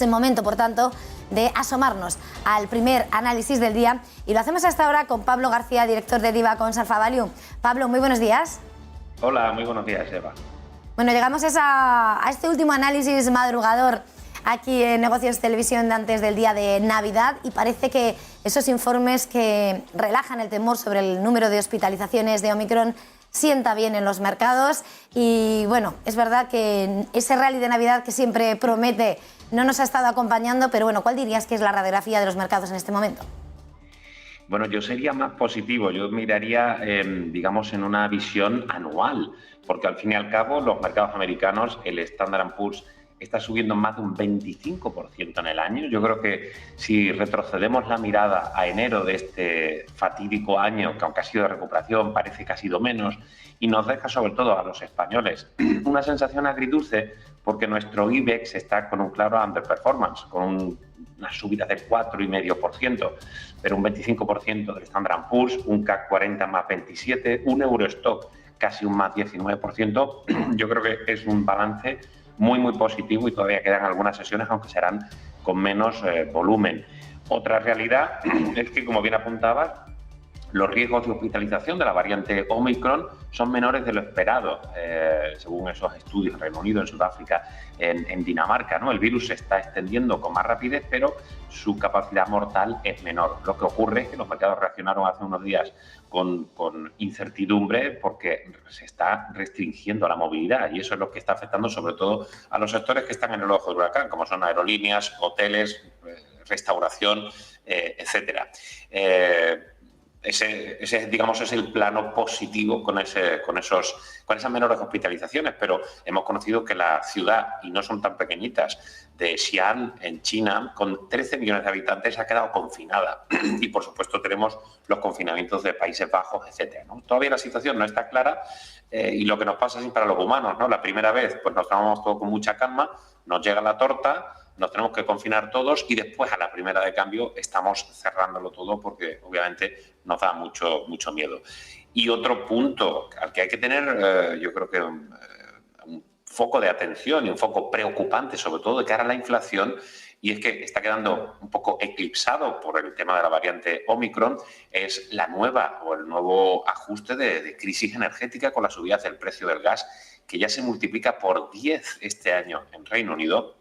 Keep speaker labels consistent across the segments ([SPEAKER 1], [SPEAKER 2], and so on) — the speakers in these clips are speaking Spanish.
[SPEAKER 1] Es el momento, por tanto, de asomarnos al primer análisis del día y lo hacemos hasta ahora con Pablo García, director de Diva Cons Alfa Value. Pablo, muy buenos días.
[SPEAKER 2] Hola, muy buenos días, Eva.
[SPEAKER 1] Bueno, llegamos a este último análisis madrugador aquí en Negocios Televisión de antes del día de Navidad y parece que esos informes que relajan el temor sobre el número de hospitalizaciones de Omicron sienta bien en los mercados y bueno, es verdad que ese rally de Navidad que siempre promete no nos ha estado acompañando, pero bueno, ¿cuál dirías que es la radiografía de los mercados en este momento?
[SPEAKER 2] Bueno, yo sería más positivo, yo miraría, digamos, en una visión anual, porque al fin y al cabo los mercados americanos, el Standard & Poor's está subiendo más de un 25% en el año. Yo creo que si retrocedemos la mirada a enero de este fatídico año, que aunque ha sido de recuperación, parece que ha sido menos, y nos deja sobre todo a los españoles una sensación agridulce, porque nuestro IBEX está con un claro underperformance, con una subida del 4,5%, pero un 25% del Standard & Poor's, un CAC 40 más 27%, un Eurostock casi un más 19%. Yo creo que es un balance muy positivo y todavía quedan algunas sesiones, aunque serán con menos volumen. Otra realidad es que, como bien apuntabas, los riesgos de hospitalización de la variante Omicron son menores de lo esperado, según esos estudios en Reino Unido, en Sudáfrica, en Dinamarca, ¿no? El virus se está extendiendo con más rapidez, pero su capacidad mortal es menor. Lo que ocurre es que los mercados reaccionaron hace unos días con incertidumbre porque se está restringiendo la movilidad y eso es lo que está afectando sobre todo a los sectores que están en el ojo del huracán, como son aerolíneas, hoteles, restauración, etcétera. Ese, digamos, es el plano positivo con esas menores hospitalizaciones, pero hemos conocido que la ciudad, y no son tan pequeñitas, de Xi'an, en China, con 13 millones de habitantes, ha quedado confinada. Y, por supuesto, tenemos los confinamientos de Países Bajos, etcétera, ¿no? Todavía la situación no está clara y lo que nos pasa es para los humanos, ¿no? La primera vez pues nos tomamos todo con mucha calma, nos llega la torta, nos tenemos que confinar todos y después a la primera de cambio estamos cerrándolo todo porque obviamente nos da mucho miedo. Y otro punto al que hay que tener, yo creo que un foco de atención y un foco preocupante, sobre todo de cara a la inflación, y es que está quedando un poco eclipsado por el tema de la variante Omicron, es el nuevo ajuste de crisis energética con la subida del precio del gas, que ya se multiplica por 10 este año en Reino Unido,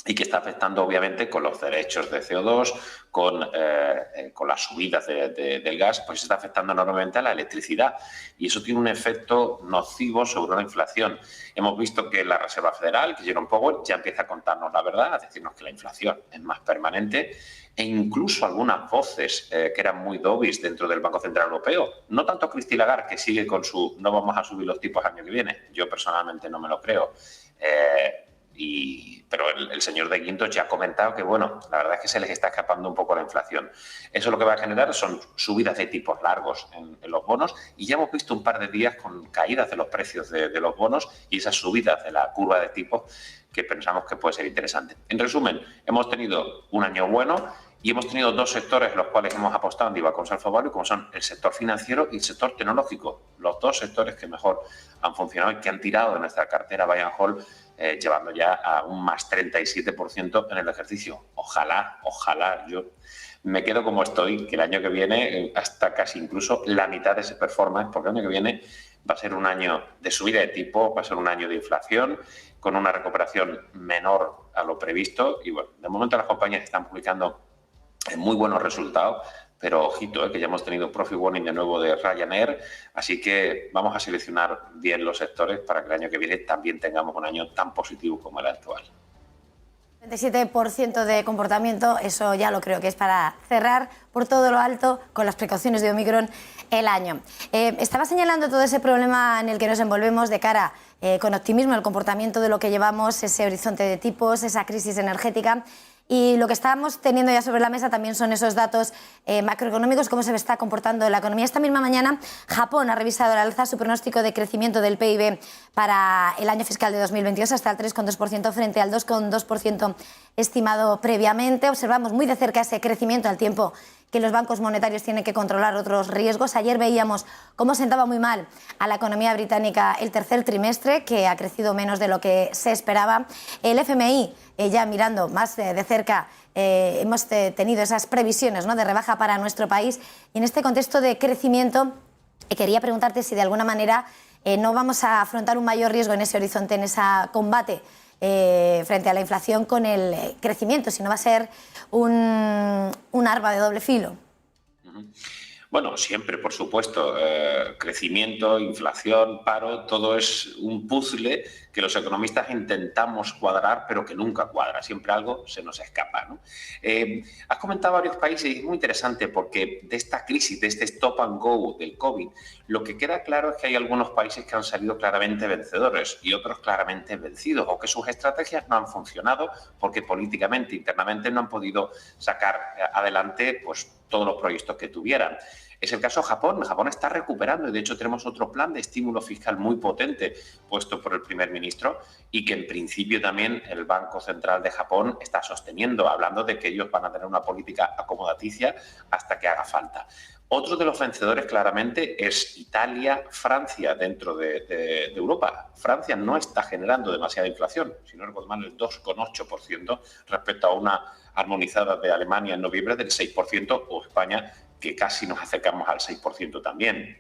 [SPEAKER 2] y que está afectando obviamente con los derechos de CO2, con las subidas del gas, pues está afectando enormemente a la electricidad y eso tiene un efecto nocivo sobre la inflación. Hemos visto que la Reserva Federal, que Jerome Powell, ya empieza a contarnos la verdad, a decirnos que la inflación es más permanente e incluso algunas voces que eran muy dovish dentro del Banco Central Europeo, no tanto Christine Lagarde, que sigue con su no vamos a subir los tipos el año que viene, yo personalmente no me lo creo, pero el señor de Guindos ya ha comentado que, bueno, la verdad es que se les está escapando un poco la inflación. Eso lo que va a generar son subidas de tipos largos en los bonos y ya hemos visto un par de días con caídas de los precios de los bonos y esas subidas de la curva de tipos que pensamos que puede ser interesante. En resumen, hemos tenido un año bueno y hemos tenido dos sectores en los cuales hemos apostado en Diva Cons Alfa Value, como son el sector financiero y el sector tecnológico. Los dos sectores que mejor han funcionado y que han tirado de nuestra cartera Buy and Hold, llevando ya a un más 37% en el ejercicio. Ojalá, yo me quedo como estoy, que el año que viene, hasta casi incluso la mitad de ese performance, porque el año que viene va a ser un año de subida de tipo, va a ser un año de inflación, con una recuperación menor a lo previsto. Y bueno, de momento las compañías están publicando muy buenos resultados, pero ojito, que ya hemos tenido profit warning de nuevo de Ryanair, así que vamos a seleccionar bien los sectores para que el año que viene también tengamos un año tan positivo como el actual.
[SPEAKER 1] 27% de comportamiento, eso ya lo creo que es para cerrar por todo lo alto con las precauciones de Omicron el año. Estaba señalando todo ese problema en el que nos envolvemos de cara con optimismo el comportamiento de lo que llevamos, ese horizonte de tipos, esa crisis energética. Y lo que estamos teniendo ya sobre la mesa también son esos datos macroeconómicos, cómo se está comportando la economía. Esta misma mañana, Japón ha revisado al alza su pronóstico de crecimiento del PIB para el año fiscal de 2022 hasta el 3,2% frente al 2,2% estimado previamente. Observamos muy de cerca ese crecimiento al tiempo que los bancos monetarios tienen que controlar otros riesgos. Ayer veíamos cómo sentaba muy mal a la economía británica el tercer trimestre, que ha crecido menos de lo que se esperaba. El FMI, ya mirando más de cerca, hemos tenido esas previsiones, ¿no?, de rebaja para nuestro país. Y en este contexto de crecimiento, quería preguntarte si de alguna manera no vamos a afrontar un mayor riesgo en ese horizonte, en ese combate frente a la inflación con el crecimiento, si no va a ser un arma de doble filo.
[SPEAKER 2] Bueno, siempre, por supuesto, crecimiento, inflación, paro, todo es un puzzle que los economistas intentamos cuadrar, pero que nunca cuadra, siempre algo se nos escapa, ¿no? Has comentado varios países y es muy interesante porque de esta crisis, de este stop and go del COVID, lo que queda claro es que hay algunos países que han salido claramente vencedores y otros claramente vencidos, o que sus estrategias no han funcionado porque políticamente, internamente no han podido sacar adelante pues todos los proyectos que tuvieran. Es el caso de Japón. Japón está recuperando y, de hecho, tenemos otro plan de estímulo fiscal muy potente puesto por el primer ministro y que, en principio, también el Banco Central de Japón está sosteniendo, hablando de que ellos van a tener una política acomodaticia hasta que haga falta. Otro de los vencedores, claramente, es Italia, Francia, dentro de Europa. Francia no está generando demasiada inflación, si no recuerdo mal, el 2,8% respecto a una armonizada de Alemania en noviembre del 6%, o España, que casi nos acercamos al 6% también.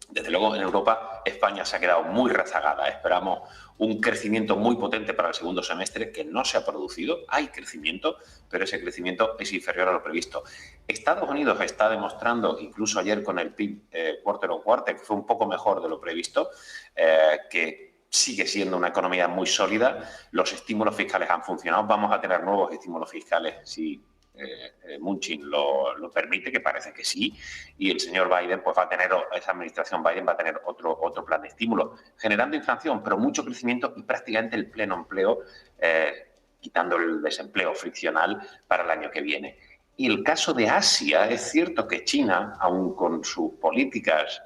[SPEAKER 2] Desde luego, en Europa, España se ha quedado muy rezagada. Esperamos un crecimiento muy potente para el segundo semestre que no se ha producido. Hay crecimiento, pero ese crecimiento es inferior a lo previsto. Estados Unidos está demostrando, incluso ayer con el PIB quarter on quarter, que fue un poco mejor de lo previsto, que sigue siendo una economía muy sólida. Los estímulos fiscales han funcionado. Vamos a tener nuevos estímulos fiscales si Munchin lo permite, que parece que sí, y el señor Biden pues va a tener, esa administración Biden va a tener otro plan de estímulo, generando inflación, pero mucho crecimiento y prácticamente el pleno empleo, quitando el desempleo friccional para el año que viene. Y el caso de Asia, es cierto que China, aun con sus políticas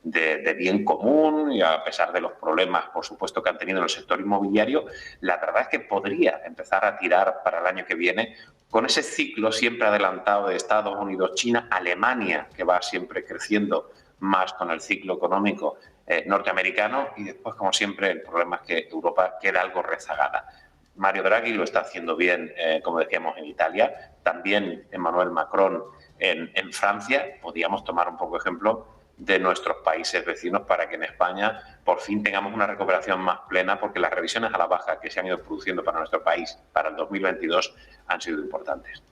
[SPEAKER 2] de bien común y a pesar de los problemas, por supuesto, que han tenido en el sector inmobiliario, la verdad es que podría empezar a tirar para el año que viene con ese ciclo siempre adelantado de Estados Unidos, China, Alemania, que va siempre creciendo más con el ciclo económico norteamericano, y después, como siempre, el problema es que Europa queda algo rezagada. Mario Draghi lo está haciendo bien, como decíamos, en Italia, también Emmanuel Macron en Francia. Podríamos tomar un poco ejemplo de nuestros países vecinos para que en España por fin tengamos una recuperación más plena, porque las revisiones a la baja que se han ido produciendo para nuestro país para el 2022 han sido importantes.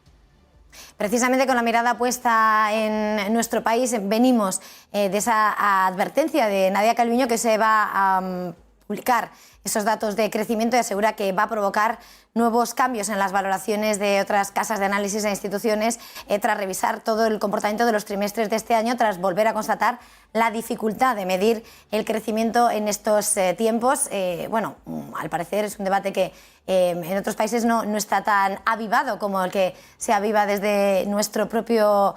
[SPEAKER 1] Precisamente con la mirada puesta en nuestro país, venimos de esa advertencia de Nadia Calviño, que se va a publicar esos datos de crecimiento y asegura que va a provocar nuevos cambios en las valoraciones de otras casas de análisis e instituciones tras revisar todo el comportamiento de los trimestres de este año, tras volver a constatar la dificultad de medir el crecimiento en estos tiempos. Bueno, al parecer es un debate que en otros países no está tan avivado como el que se aviva desde nuestro propio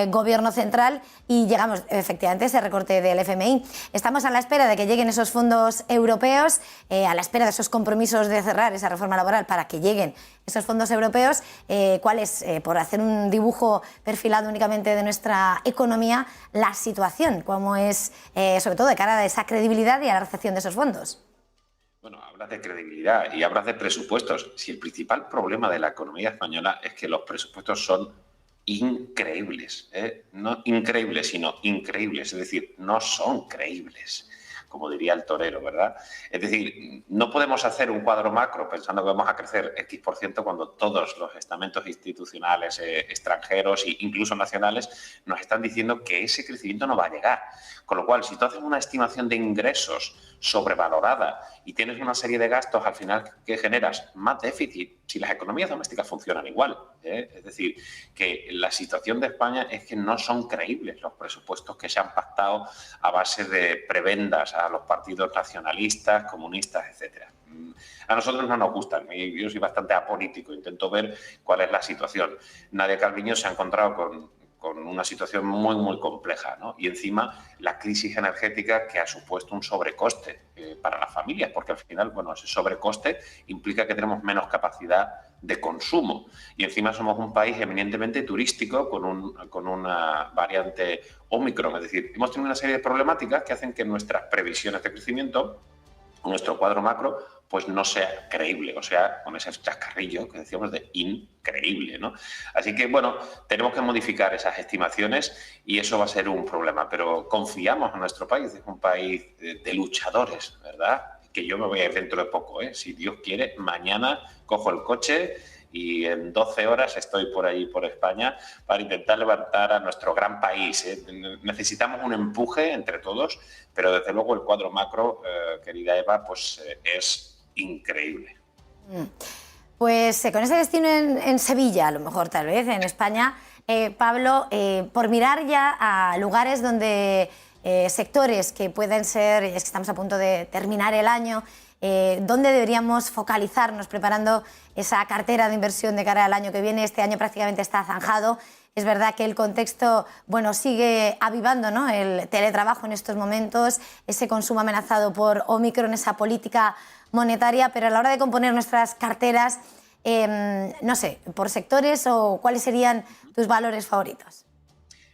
[SPEAKER 1] gobierno central, y llegamos efectivamente a ese recorte del FMI. Estamos a la espera de que lleguen esos fondos europeos, a la espera de esos compromisos de cerrar esa reforma laboral para que lleguen esos fondos europeos. ¿Cuál es, por hacer un dibujo perfilado únicamente de nuestra economía, la situación? ¿Cómo es, sobre todo de cara a esa credibilidad y a la recepción de esos fondos?
[SPEAKER 2] Bueno, hablas de credibilidad y hablas de presupuestos. Si el principal problema de la economía española es que los presupuestos son increíbles, no increíbles, sino increíbles, es decir, no son creíbles, como diría el torero, ¿verdad? Es decir, no podemos hacer un cuadro macro pensando que vamos a crecer X% cuando todos los estamentos institucionales extranjeros e incluso nacionales nos están diciendo que ese crecimiento no va a llegar. Con lo cual, si tú haces una estimación de ingresos sobrevalorada y tienes una serie de gastos, al final, ¿qué generas? Más déficit, si las economías domésticas funcionan igual. Es decir, que la situación de España es que no son creíbles los presupuestos que se han pactado a base de prebendas a los partidos nacionalistas, comunistas, etcétera. A nosotros no nos gustan, yo soy bastante apolítico, intento ver cuál es la situación. Nadia Calviño se ha encontrado con una situación muy, muy compleja, ¿no? Y encima la crisis energética que ha supuesto un sobrecoste para las familias, porque al final, bueno, ese sobrecoste implica que tenemos menos capacidad de consumo. Y encima somos un país eminentemente turístico con una variante Omicron. Es decir, hemos tenido una serie de problemáticas que hacen que nuestras previsiones de crecimiento, nuestro cuadro macro, pues no sea creíble, o sea, con ese chascarrillo que decíamos de increíble, ¿no? Así que, bueno, tenemos que modificar esas estimaciones y eso va a ser un problema, pero confiamos en nuestro país, es un país de luchadores, ¿verdad? Que yo me voy a ir dentro de poco, ¿eh? Si Dios quiere, mañana cojo el coche y en 12 horas estoy por allí, por España, para intentar levantar a nuestro gran país, ¿eh? Necesitamos un empuje entre todos, pero desde luego el cuadro macro, querida Eva, pues es increíble.
[SPEAKER 1] Pues con ese destino en Sevilla, a lo mejor tal vez, en España, Pablo, por mirar ya a lugares donde sectores que pueden ser, es que estamos a punto de terminar el año, ¿dónde deberíamos focalizarnos preparando esa cartera de inversión de cara al año que viene? Este año prácticamente está zanjado. Es verdad que el contexto, bueno, sigue avivando, ¿no?, el teletrabajo en estos momentos, ese consumo amenazado por Omicron, esa política monetaria, pero a la hora de componer nuestras carteras, no sé, por sectores o cuáles serían tus valores favoritos.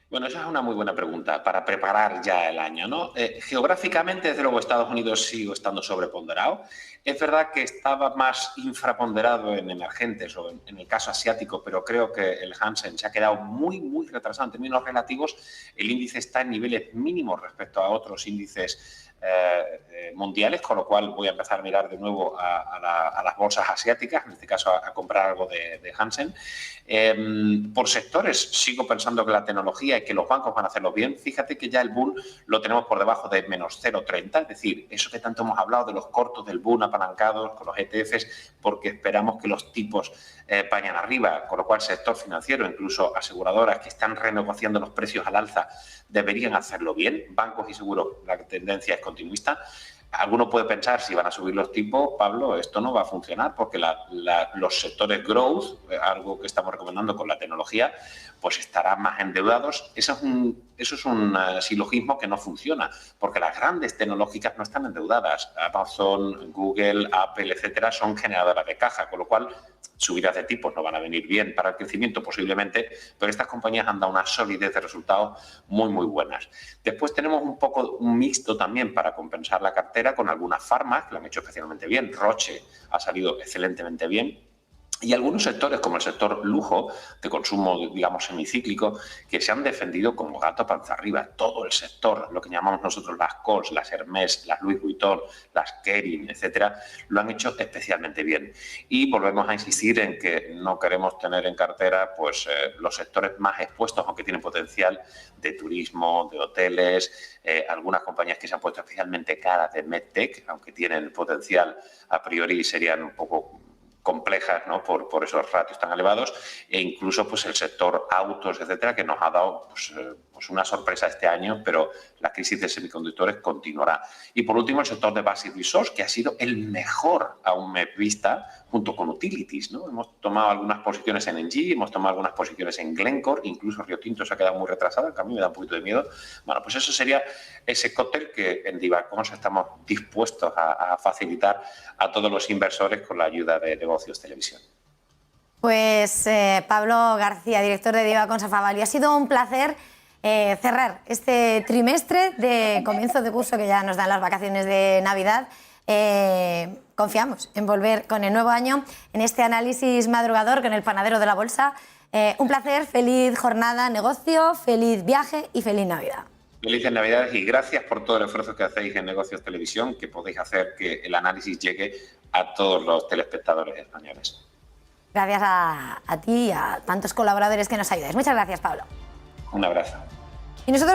[SPEAKER 2] Bueno, esa es una muy buena pregunta para preparar ya el año, ¿no? Geográficamente, desde luego, Estados Unidos sigue estando sobreponderado. Es verdad que estaba más infraponderado en emergentes o en el caso asiático, pero creo que el Hansen se ha quedado muy, muy retrasado en términos relativos. El índice está en niveles mínimos respecto a otros índices mundiales, con lo cual voy a empezar a mirar de nuevo a las bolsas asiáticas, en este caso a comprar algo de Hansen. Por sectores, sigo pensando que la tecnología y que los bancos van a hacerlo bien. Fíjate que ya el Bund lo tenemos por debajo de menos 0,30, es decir, eso que tanto hemos hablado de los cortos del Bund apalancados con los ETFs, porque esperamos que los tipos vayan arriba, con lo cual el sector financiero, incluso aseguradoras que están renegociando los precios al alza, deberían hacerlo bien. Bancos y seguros, la tendencia es continuista. Alguno puede pensar, si van a subir los tipos, Pablo, esto no va a funcionar porque los sectores growth, algo que estamos recomendando con la tecnología, pues estarán más endeudados. Eso es un silogismo que no funciona, porque las grandes tecnológicas no están endeudadas. Amazon, Google, Apple, etcétera, son generadoras de caja, con lo cual subidas de tipos no van a venir bien para el crecimiento posiblemente, pero estas compañías han dado una solidez de resultados muy, muy buenas. Después tenemos un poco un mixto también para compensar la cartera con algunas farmas que lo han hecho especialmente bien. Roche ha salido excelentemente bien. Y algunos sectores, como el sector lujo, de consumo, digamos, semicíclico, que se han defendido como gato panza arriba. Todo el sector, lo que llamamos nosotros las Coles, las Hermès, las Louis Vuitton, las Kering, etcétera, lo han hecho especialmente bien. Y volvemos a insistir en que no queremos tener en cartera pues, los sectores más expuestos, aunque tienen potencial, de turismo, de hoteles, algunas compañías que se han puesto especialmente caras de MedTech, aunque tienen potencial, a priori serían un poco complejas, ¿no?, por esos ratios tan elevados, e incluso pues el sector autos, etcétera, que nos ha dado pues una sorpresa este año, pero la crisis de semiconductores continuará. Y por último, el sector de Basic Resource, que ha sido el mejor aún vista junto con Utilities, ¿no? Hemos tomado algunas posiciones en Engie, hemos tomado algunas posiciones en Glencore, incluso Rio Tinto se ha quedado muy retrasado, que a mí me da un poquito de miedo. Bueno, pues eso sería ese cóctel que en Divacons estamos dispuestos a facilitar a todos los inversores con la ayuda de Negocios Televisión.
[SPEAKER 1] Pues Pablo García, director de Divacons Afavali, ha sido un placer cerrar este trimestre de comienzo de curso que ya nos dan las vacaciones de Navidad. Confiamos en volver con el nuevo año en este análisis madrugador con el panadero de la bolsa. Un placer, feliz jornada, negocio, feliz viaje y feliz Navidad.
[SPEAKER 2] Felices Navidades y gracias por todo el esfuerzo que hacéis en Negocios Televisión, que podéis hacer que el análisis llegue a todos los telespectadores españoles.
[SPEAKER 1] Gracias a ti y a tantos colaboradores que nos ayudáis. Muchas gracias, Pablo.
[SPEAKER 2] Un abrazo.
[SPEAKER 1] Y nosotros